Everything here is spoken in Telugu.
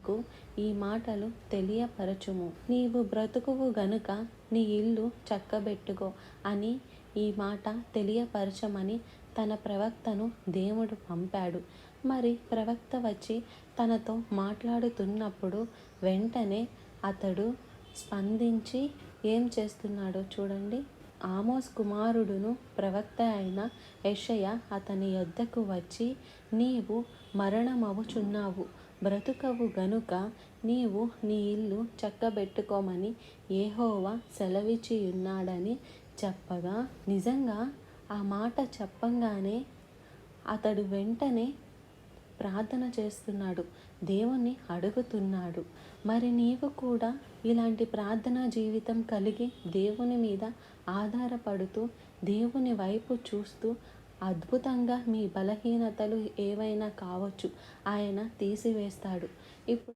కు ఈ మాటలు తెలియపరచుము. నీవు బ్రతుకువు గనుక నీ ఇల్లు చక్కబెట్టుకో అని ఈ మాట తెలియపరచమని తన ప్రవక్తను దేవుడు పంపాడు. మరి ప్రవక్త వచ్చి తనతో మాట్లాడుతున్నప్పుడు వెంటనే అతడు స్పందించి ఏం చేస్తున్నాడో చూడండి. ఆమోస్ కుమారుడును ప్రవక్త అయిన యెషయా అతని యొద్దకు వచ్చి, నీవు మరణమవుచున్నావు, బ్రతుకవు గనుక నీవు నీ ఇల్లు చక్కబెట్టుకోమని యెహోవా సెలవిచ్చియున్నాడని చెప్పగా, నిజంగా ఆ మాట చెప్పంగానే అతడు వెంటనే ప్రార్థన చేస్తున్నాడు, దేవుణ్ణి అడుగుతున్నాడు. మరి నీవు కూడా ఇలాంటి ప్రార్థనా జీవితం కలిగి దేవుని మీద ఆధారపడుతూ దేవుని వైపు చూస్తూ అద్భుతంగా మీ బలహీనతలు ఏవైనా కావచ్చు, ఆయన తీసివేస్తాడు. ఇప్పుడు